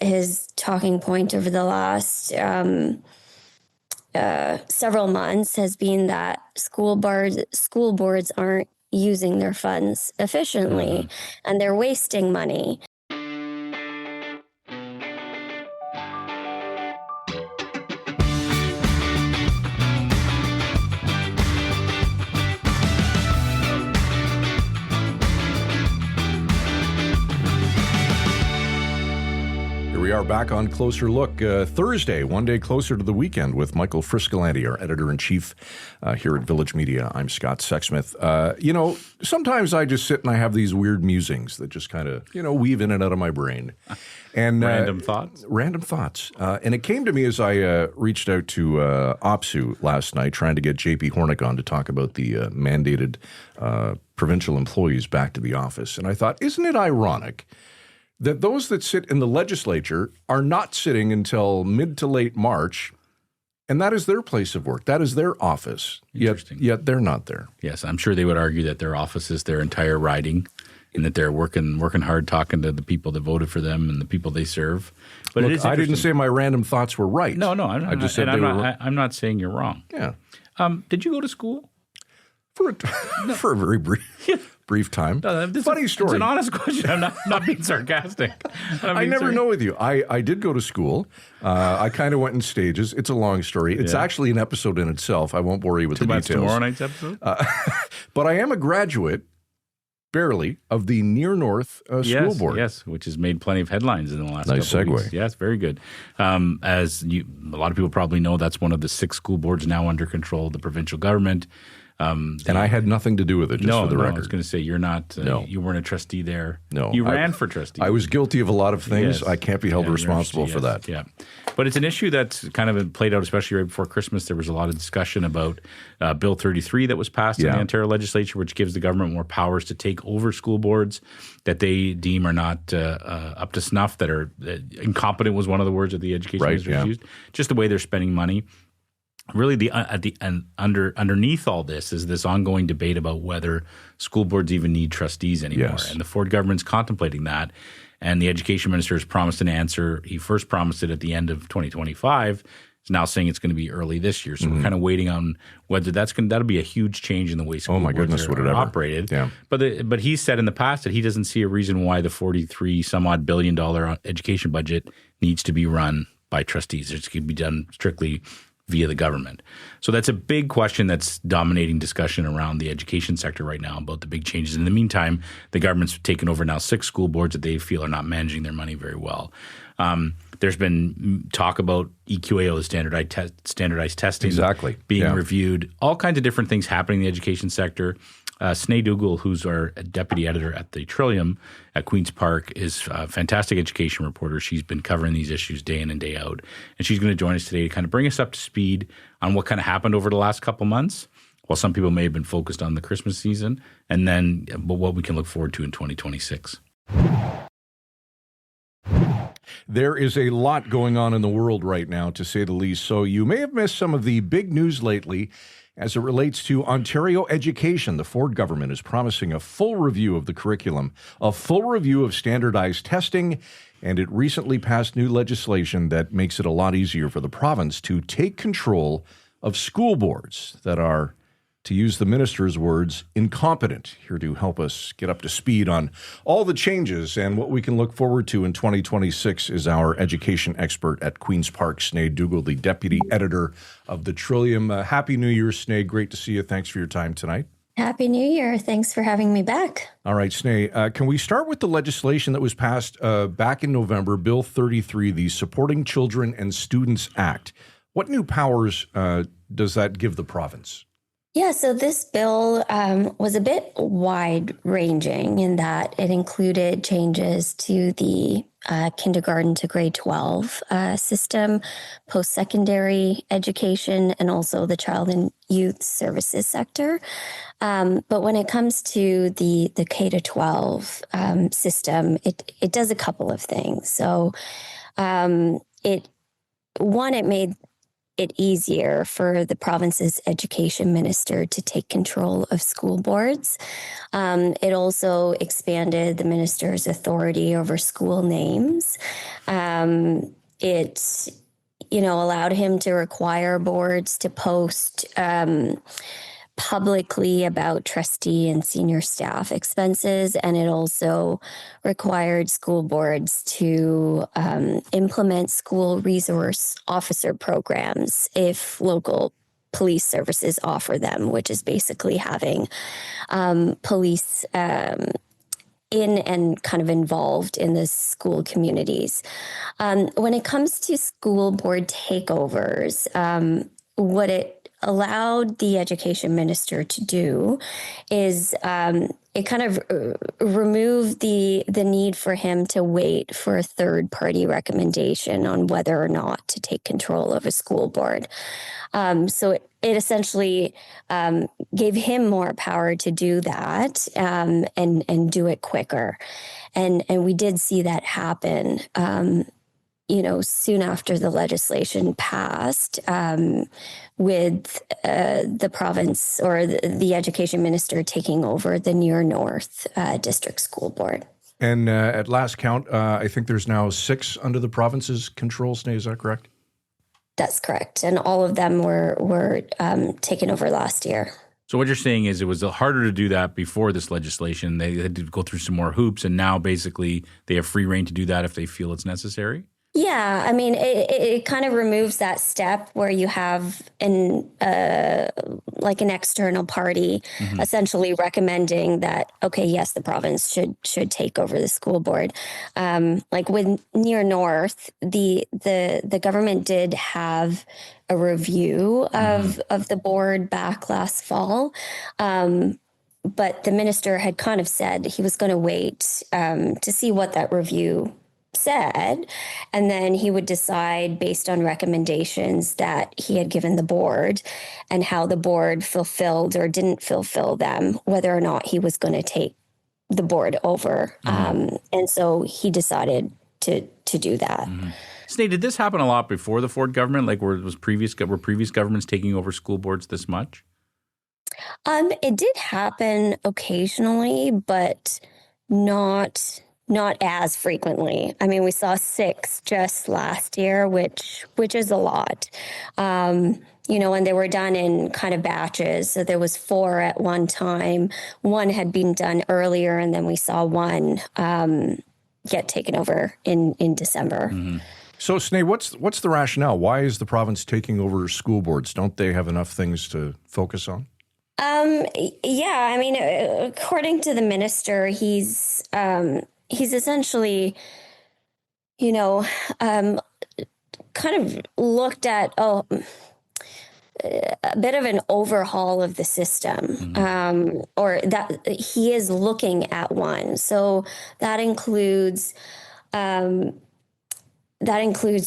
his talking point over the last several months has been that school boards aren't using their funds efficiently, and they're wasting money. We are back on Closer Look Thursday, one day closer to the weekend with Michael Friscolanti, our editor-in-chief here at Village Media. I'm Scott Sexsmith. Sometimes I just sit and I have these weird musings that just kind of, weave in and out of my brain. And Random thoughts? Random thoughts. And it came to me as I reached out to OPSU last night trying to get JP Hornick on to talk about the mandated provincial employees back to the office. And I thought, isn't it ironic that those that sit in the legislature are not sitting until mid to late March, and that is their place of work. That is their office, yet they're not there. Yes, I'm sure they would argue that their office is their entire riding and that they're working hard talking to the people that voted for them and the people they serve. But Look, I didn't say my random thoughts were right. No, I'm not saying you're wrong. Yeah. Did you go to school? For a very brief time. Funny story. It's an honest question. I'm not being sarcastic. I never know with you. I did go to school. I kind of went in stages. It's a long story. It's actually an episode in itself. I won't bore you with the details. Tomorrow night's episode? But I am a graduate, barely, of the Near North School Board. Yes, which has made plenty of headlines in the last couple of weeks. Yes, very good. A lot of people probably know, that's one of the 6 school boards now under control of the provincial government. And I had nothing to do with it, for the record. I was going to say, you're not, you weren't a trustee there. No. You ran for trustee. I was guilty of a lot of things. Yes. I can't be held responsible for that. Yeah. But it's an issue that's kind of played out, especially right before Christmas. There was a lot of discussion about Bill 33 that was passed in the Ontario legislature, which gives the government more powers to take over school boards that they deem are not up to snuff, that are incompetent was one of the words that the education minister used, just the way they're spending money. Really, underneath all this is this ongoing debate about whether school boards even need trustees anymore. Yes. And the Ford government's contemplating that. And the education minister has promised an answer. He first promised it at the end of 2025. He's now saying it's going to be early this year. So we're kind of waiting on whether that'll be a huge change in the way school boards are operated. Yeah. But he said in the past that he doesn't see a reason why the $43-some-odd billion education budget needs to be run by trustees. It's going to be done strictly via the government. So that's a big question that's dominating discussion around the education sector right now about the big changes. In the meantime, the government's taken over now 6 school boards that they feel are not managing their money very well. There's been talk about EQAO, the standardized testing being reviewed, all kinds of different things happening in the education sector. Sinead Dougal, who's our deputy editor at the Trillium at Queen's Park, is a fantastic education reporter. She's been covering these issues day in and day out. And she's going to join us today to kind of bring us up to speed on what kind of happened over the last couple months, while some people may have been focused on the Christmas season, and then what we can look forward to in 2026. There is a lot going on in the world right now, to say the least. So you may have missed some of the big news lately. As it relates to Ontario education, the Ford government is promising a full review of the curriculum, a full review of standardized testing, and it recently passed new legislation that makes it a lot easier for the province to take control of school boards that are, to use the minister's words, incompetent. Here to help us get up to speed on all the changes and what we can look forward to in 2026 is our education expert at Queen's Park, Sinead Dougal, the deputy editor of the Trillium. Happy New Year, Sinead. Great to see you. Thanks for your time tonight. Happy New Year. Thanks for having me back. All right, Sinead, can we start with the legislation that was passed back in November, Bill 33, the Supporting Children and Students Act? What new powers does that give the province? Yeah, so this bill was a bit wide-ranging in that it included changes to the kindergarten to grade 12 system, post-secondary education, and also the child and youth services sector. But when it comes to the K-12 system, it does a couple of things. So it made it easier for the province's education minister to take control of school boards. It also expanded the minister's authority over school names. It, allowed him to require boards to post publicly about trustee and senior staff expenses, and it also required school boards to implement school resource officer programs if local police services offer them, which is basically having police in and kind of involved in the school communities. When it comes to school board takeovers, what it allowed the education minister to do is it kind of removed the need for him to wait for a third party recommendation on whether or not to take control of a school board. So it essentially gave him more power to do that and do it quicker. And we did see that happen soon after the legislation passed, with the province or the education minister taking over the Near North District School Board. And at last count, I think there's now 6 under the province's control. Sneh, is that correct? That's correct. And all of them were taken over last year. So what you're saying is it was harder to do that before this legislation. They had to go through some more hoops, and now basically they have free reign to do that if they feel it's necessary? Yeah, I mean, it kind of removes that step where you have an external party essentially recommending that, okay, yes, the province should take over the school board. Like with Near North, the government did have a review of the board back last fall. But the minister had kind of said he was going to wait to see what that review said, and then he would decide based on recommendations that he had given the board and how the board fulfilled or didn't fulfill them, whether or not he was going to take the board over. And so he decided to do that. Sneh, did this happen a lot before the Ford government? Like were previous governments taking over school boards this much? It did happen occasionally, but not as frequently. I mean, we saw 6 just last year, which is a lot. And they were done in kind of batches. So there was 4 at one time. 1 had been done earlier, and then we saw 1 get taken over in December. So, Sneh, what's the rationale? Why is the province taking over school boards? Don't they have enough things to focus on? Yeah, I mean, according to the minister, he's essentially, kind of looked at a bit of an overhaul of the system, or that he is looking at one. So that includes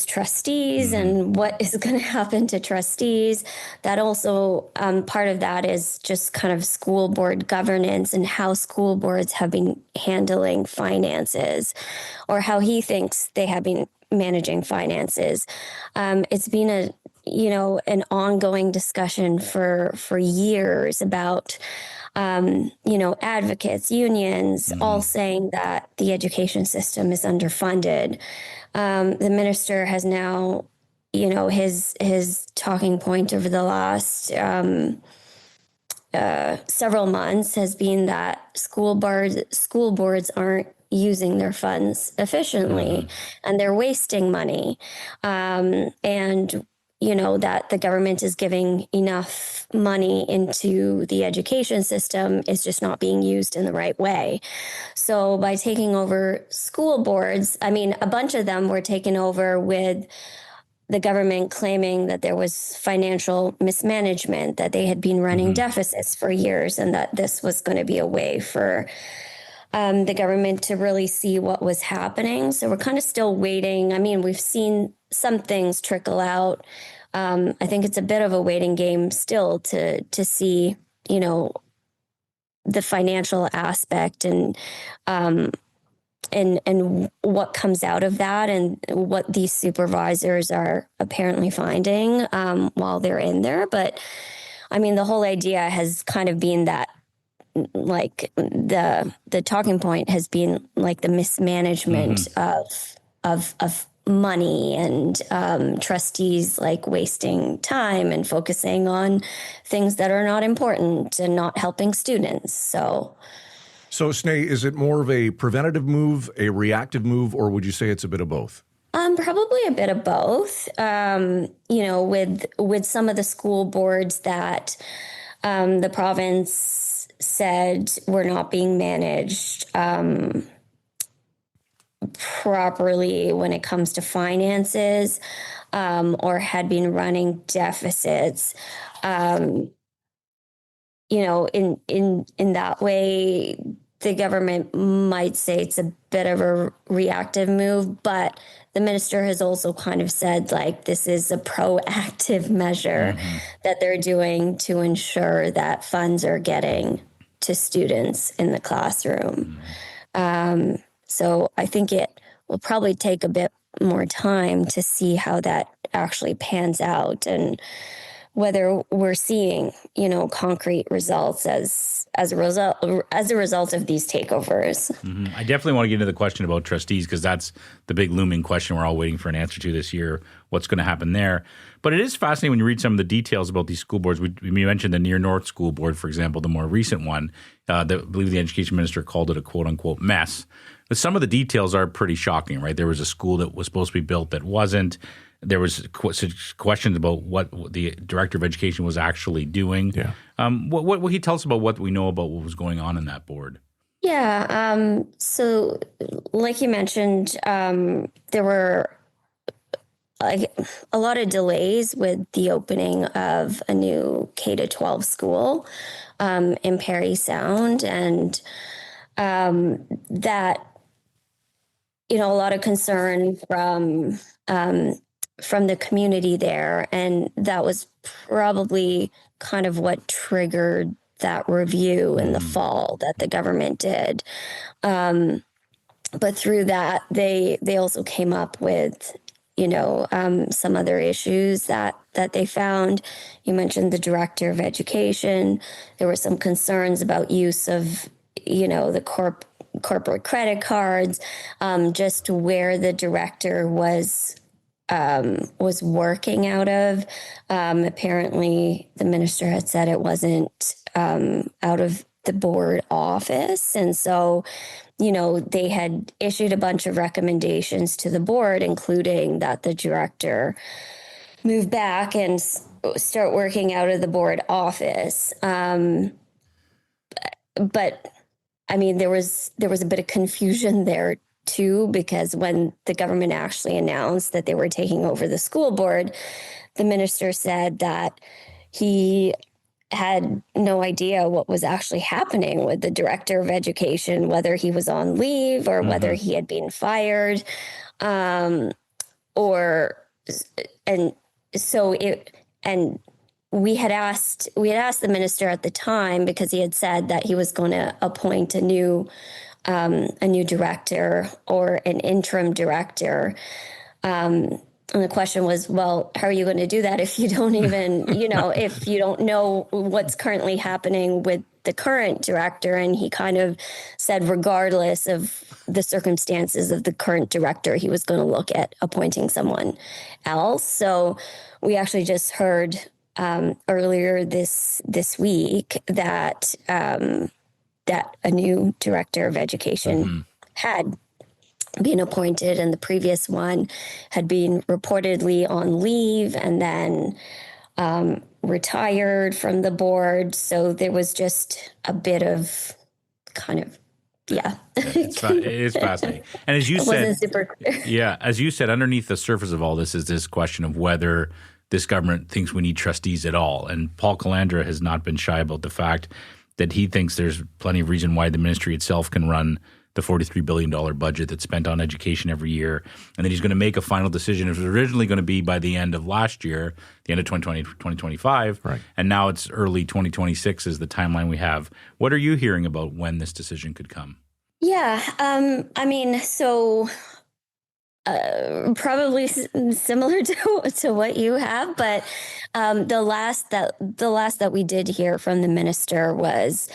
trustees and what is going to happen to trustees. That also, part of that is just kind of school board governance and how school boards have been handling finances, or how he thinks they have been managing finances. It's been an ongoing discussion for years about advocates, unions, all saying that the education system is underfunded. The minister has now, his talking point over the last several months has been that school boards aren't using their funds efficiently and they're wasting money. And that the government is giving enough money into the education system is just not being used in the right way. So by taking over school boards, I mean, a bunch of them were taken over with the government claiming that there was financial mismanagement, that they had been running deficits for years, and that this was going to be a way for the government to really see what was happening. So we're kind of still waiting. I mean, we've seen some things trickle out. I think it's a bit of a waiting game still to see, the financial aspect and and what comes out of that and what these supervisors are apparently finding while they're in there. But I mean, the whole idea has kind of been that, like, the talking point has been like the mismanagement of money and trustees like wasting time and focusing on things that are not important and not helping students. So Sneh, is it more of a preventative move, a reactive move, or would you say it's a bit of both? Probably a bit of both. With some of the school boards that the province said were not being managed properly when it comes to finances, or had been running deficits. In that way, the government might say it's a bit of a reactive move, but the minister has also kind of said, like, this is a proactive measure that they're doing to ensure that funds are getting to students in the classroom. So I think it will probably take a bit more time to see how that actually pans out and whether we're seeing, concrete results as a result of these takeovers. I definitely want to get into the question about trustees, because that's the big looming question we're all waiting for an answer to this year. What's going to happen there? But it is fascinating when you read some of the details about these school boards. We mentioned the Near North School Board, for example, the more recent one. I believe the education minister called it a quote-unquote mess. But some of the details are pretty shocking, right? There was a school that was supposed to be built that wasn't. There was questions about what the director of education was actually doing. Yeah. What can you tell us about what we know about what was going on in that board? Yeah. So like you mentioned, there were like a lot of delays with the opening of a new K-12 school in Parry Sound, and that, a lot of concern from the community there. And that was probably kind of what triggered that review in the fall that the government did. But through that, they also came up with, some other issues that they found. You mentioned the director of education. There were some concerns about use of, the corporate credit cards, just where the director was working out of. Apparently, the minister had said it wasn't out of the board office. And so, they had issued a bunch of recommendations to the board, including that the director move back and start working out of the board office. But I mean, there was a bit of confusion there too, because when the government actually announced that they were taking over the school board, the minister said that he had no idea what was actually happening with the director of education, whether he was on leave or whether he had been fired, we had asked the minister at the time, because he had said that he was going to appoint a new director or an interim director. And the question was, well, how are you going to do that if you don't even, if you don't know what's currently happening with the current director? And he kind of said, regardless of the circumstances of the current director, he was going to look at appointing someone else. So we actually just heard earlier this week that a new director of education had been appointed, and the previous one had been reportedly on leave and then retired from the board. So there was just a bit of kind of, it is fascinating. And as you said, super clear. As you said, underneath the surface of all this is this question of whether this government thinks we need trustees at all. And Paul Calandra has not been shy about the fact that he thinks there's plenty of reason why the ministry itself can run the $43 billion budget that's spent on education every year, and then he's going to make a final decision. It was originally going to be by the end of last year, the end of 2020, 2025, right. And now it's early 2026 is the timeline we have. What are you hearing about when this decision could come? Yeah. I mean, so probably similar to what you have, but the last that we did hear from the minister was,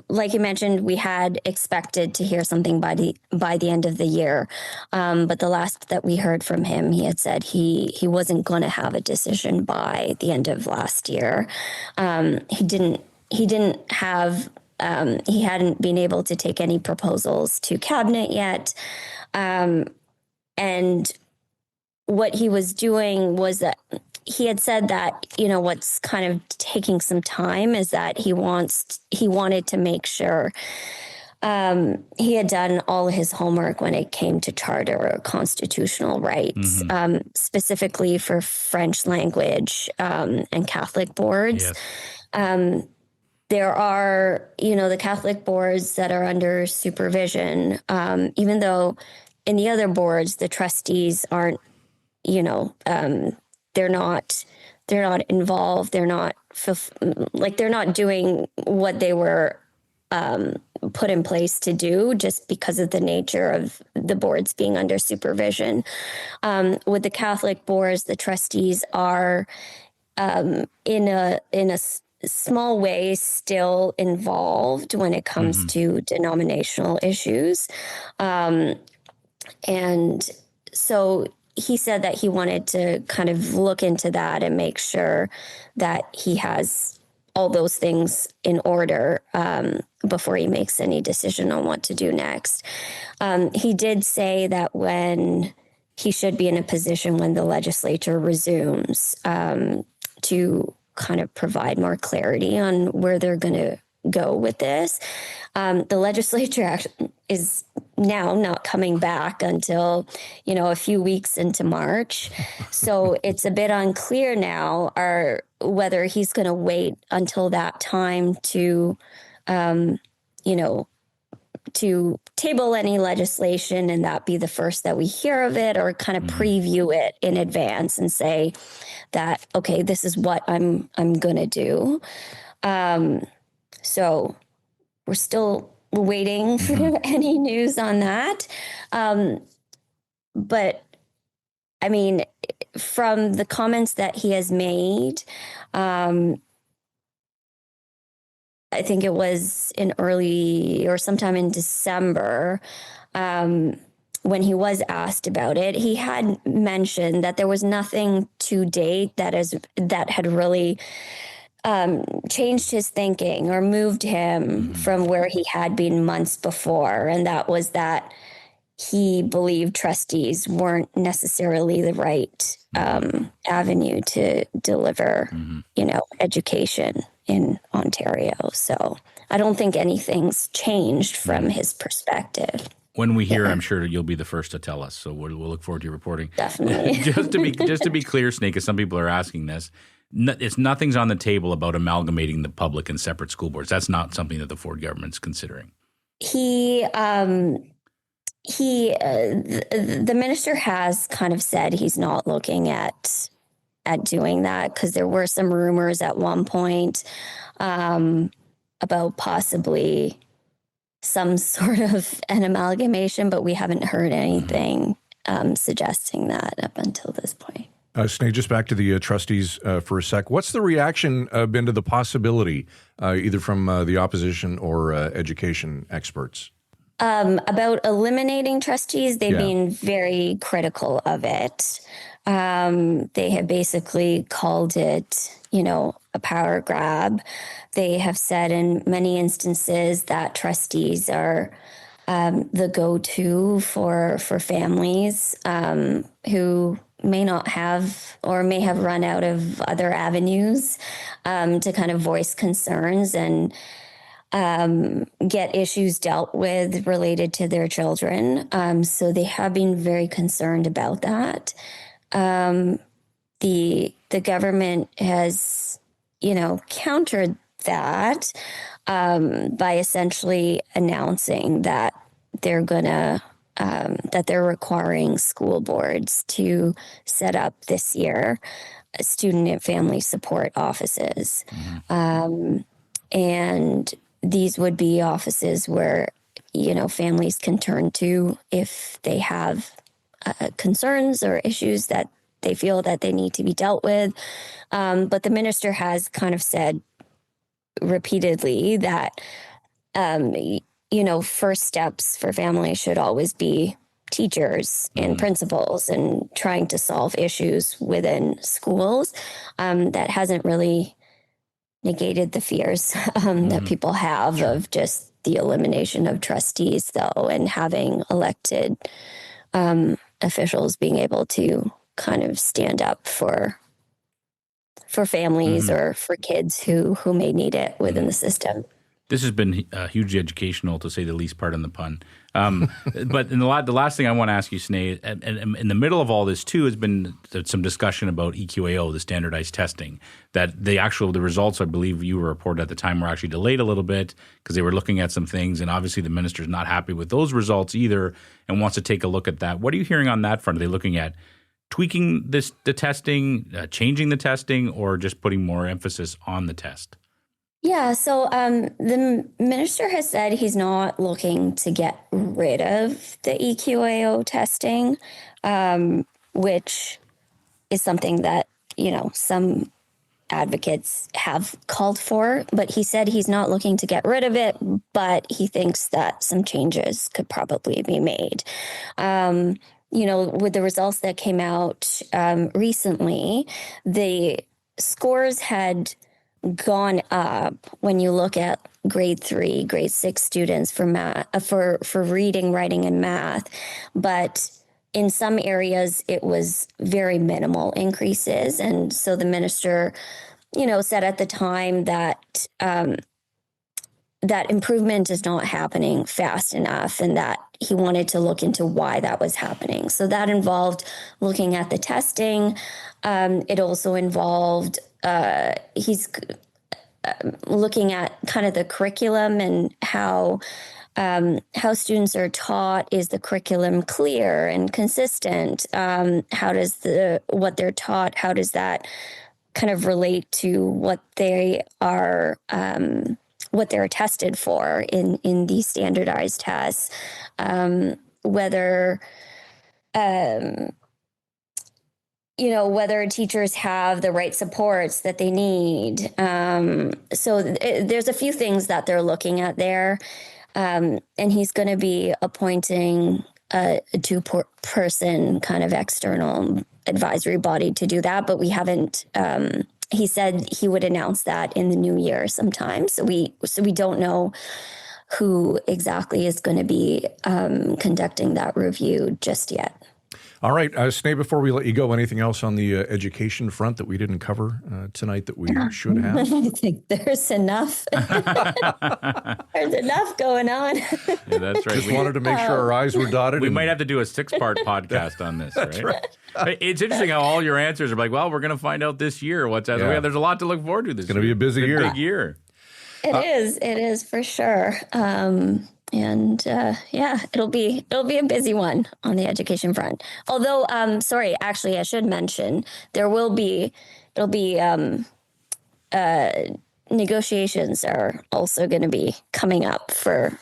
like you mentioned, we had expected to hear something by the end of the year, but the last that we heard from him, he had said he wasn't going to have a decision by the end of last year. He didn't have. He hadn't been able to take any proposals to cabinet yet. And what he was doing was that he had said that, what's kind of taking some time is that he wanted to make sure he had done all his homework when it came to charter or constitutional rights, specifically for French language and Catholic boards. Yes. There are, the Catholic boards that are under supervision, even though in the other boards, the trustees aren't, they're not involved. They're not they're not doing what they were put in place to do just because of the nature of the boards being under supervision. With the Catholic boards, the trustees are in a small way still involved when it comes to denominational issues. And so he said that he wanted to kind of look into that and make sure that he has all those things in order before he makes any decision on what to do next. He did say that when he should be in a position when the legislature resumes to kind of provide more clarity on where they're going to go with this. The legislature actually is now not coming back until, a few weeks into March. So it's a bit unclear now whether he's going to wait until that time to, to table any legislation and that be the first that we hear of it, or kind of preview it in advance and say that, okay, this is what I'm going to do. So we're still waiting for any news on that. But I mean, from the comments that he has made, I think it was in early or sometime in December, when he was asked about it, he had mentioned that there was nothing to date that had really changed his thinking or moved him from where he had been months before. And that was that he believed trustees weren't necessarily the right avenue to deliver, education in Ontario. So I don't think anything's changed from his perspective. When we hear, I'm sure you'll be the first to tell us. So we'll look forward to your reporting. Definitely. just to be clear, Snake, as some people are asking this, nothing's on the table about amalgamating the public and separate school boards. That's not something that the Ford government's considering. The minister has kind of said he's not looking at doing that, because there were some rumors at one point about possibly some sort of an amalgamation, but we haven't heard anything suggesting that up until this point. Snake, just back to the trustees for a sec. What's the reaction been to the possibility, either from the opposition or education experts? About eliminating trustees, they've been very critical of it. They have basically called it, a power grab. They have said in many instances that trustees are the go-to for families who may not have or may have run out of other avenues to kind of voice concerns and get issues dealt with related to their children. So they have been very concerned about that. The government has, countered that by essentially announcing that they're gonna that they're requiring school boards to set up this year student and family support offices. And these would be offices where, families can turn to if they have concerns or issues that they feel that they need to be dealt with. But the minister has kind of said repeatedly that, first steps for families should always be teachers and principals and trying to solve issues within schools. That hasn't really negated the fears that people have of just the elimination of trustees, though, and having elected officials being able to kind of stand up for families or for kids who may need it within the system. This has been hugely educational, to say the least, pardon the pun. But the last thing I want to ask you, Sneh, and in the middle of all this, too, has been some discussion about EQAO, the standardized testing, that the results, I believe you reported at the time, were actually delayed a little bit because they were looking at some things, and obviously the minister's not happy with those results either and wants to take a look at that. What are you hearing on that front? Are they looking at tweaking the testing, changing the testing, or just putting more emphasis on the test? Yeah, so the minister has said he's not looking to get rid of the EQAO testing, which is something that, some advocates have called for. But he said he's not looking to get rid of it, but he thinks that some changes could probably be made. With the results that came out recently, the scores had gone up when you look at grade 3, grade 6 students for math, for reading, writing, and math. But in some areas, it was very minimal increases. And so the minister, said at the time that that improvement is not happening fast enough, and that he wanted to look into why that was happening. So that involved looking at the testing. It also involved he's looking at kind of the curriculum and how students are taught. Is the curriculum clear and consistent? How does what they're taught, how does that kind of relate to what they are what they're tested for in these standardized tests? Whether teachers have the right supports that they need. So there's a few things that they're looking at there. And he's going to be appointing a two-person kind of external advisory body to do that. But we haven't, he said he would announce that in the new year sometime. So we don't know who exactly is going to be conducting that review just yet. All right, Sneh, before we let you go, anything else on the education front that we didn't cover tonight that we should have? I think there's enough. There's enough going on. Yeah, that's right. Just wanted to make sure our I's were dotted. We might have to do a 6-part podcast on this, right? Right. It's interesting how all your answers are like, well, we're going to find out this year what's out. Yeah. There's a lot to look forward to this year. It's going to be a busy year. Big year. It is for sure. It'll be a busy one on the education front. Although, actually, I should mention negotiations are also going to be coming up for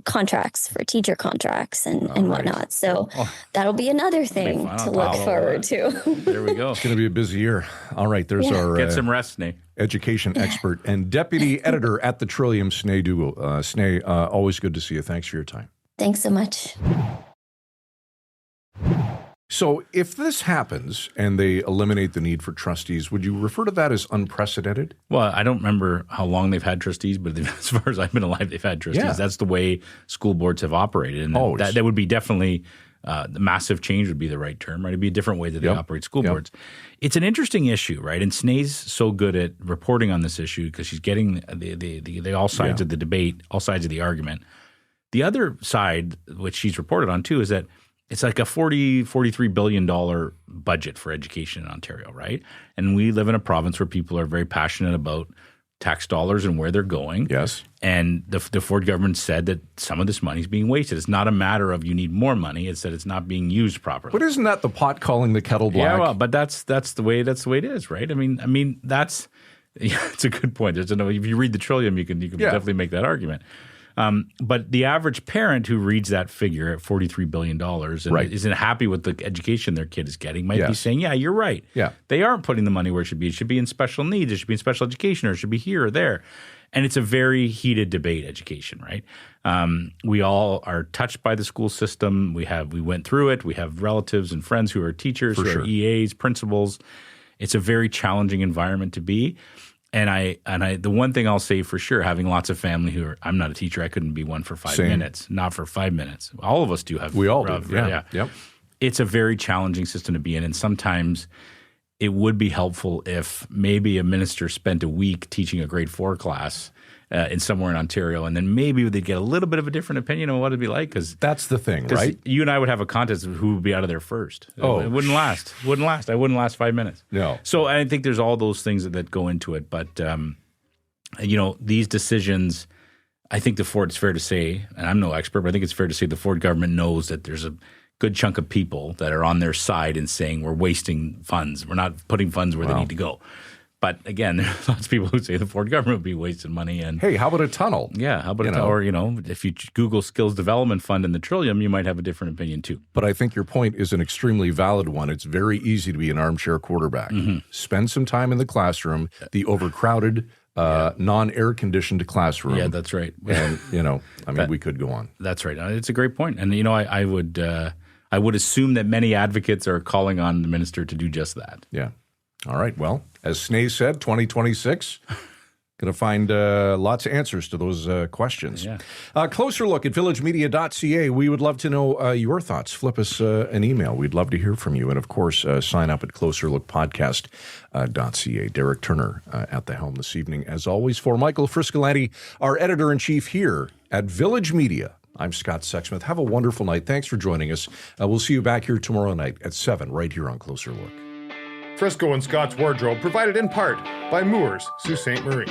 contracts, for teacher contracts and whatnot. So that'll be another thing to look forward to. There we go. It's going to be a busy year. All right, there's our get some rest, Sneh. Education expert and deputy editor at the Trillium, Sneh Dougal. Sneh, always good to see you. Thanks for your time. Thanks so much. So if this happens and they eliminate the need for trustees, would you refer to that as unprecedented? Well, I don't remember how long they've had trustees, but as far as I've been alive, they've had trustees. Yeah. That's the way school boards have operated. And that would be definitely the massive change would be the right term, right? It'd be a different way that they operate school boards. It's an interesting issue, right? And Sneh's so good at reporting on this issue because she's getting the all sides of the debate, all sides of the argument. The other side, which she's reported on too, is that it's like a $43 billion budget for education in Ontario, right? And we live in a province where people are very passionate about tax dollars and where they're going. Yes. And the Ford government said that some of this money is being wasted. It's not a matter of you need more money. It's that it's not being used properly. But isn't that the pot calling the kettle black? Yeah, well, but that's the way it is, right? I mean that's it's a good point. If you read the Trillium, you can definitely make that argument. But the average parent who reads that figure at $43 billion and isn't happy with the education their kid is getting might be saying, yeah, you're right. Yeah. They aren't putting the money where it should be. It should be in special needs. It should be in special education, or it should be here or there. And it's a very heated debate, education, right? We all are touched by the school system. We went through it. We have relatives and friends who are teachers, who are EAs, principals. It's a very challenging environment to be. And the one thing I'll say for sure, having lots of family I'm not a teacher. I couldn't be one for 5 minutes, not for 5 minutes. All of us do have. We all do. Yeah. Yep. It's a very challenging system to be in. And sometimes it would be helpful if maybe a minister spent a week teaching a grade 4 class in somewhere in Ontario, and then maybe they'd get a little bit of a different opinion on what it'd be like. Because that's the thing, right? You and I would have a contest of who would be out of there first. Oh, it wouldn't last. I wouldn't last 5 minutes. No. So I think there's all those things that go into it. But these decisions, I think it's fair to say, and I'm no expert, but I think it's fair to say the Ford government knows that there's a good chunk of people that are on their side and saying we're wasting funds. We're not putting funds where they need to go. But again, there's lots of people who say the Ford government would be wasting money. And hey, how about a tunnel? Yeah, how about a tunnel? Or, if you Google Skills Development Fund in the Trillium, you might have a different opinion too. But I think your point is an extremely valid one. It's very easy to be an armchair quarterback. Mm-hmm. Spend some time in the classroom, the overcrowded, non-air conditioned classroom. Yeah, that's right. And, we could go on. That's right. It's a great point. And, I would assume that many advocates are calling on the minister to do just that. Yeah. All right. Well, as Snay said, 2026, going to find lots of answers to those questions. Yeah. Closer look at villagemedia.ca. We would love to know your thoughts. Flip us an email. We'd love to hear from you. And, of course, sign up at closerlookpodcast.ca. Derek Turner at the helm this evening. As always, for Michael Friscolanti, our editor-in-chief here at Village Media, I'm Scott Sexsmith. Have a wonderful night. Thanks for joining us. We'll see you back here tomorrow night at 7 right here on Closer Look. Frisco and Scott's Wardrobe provided in part by Moores, Sault Ste. Marie.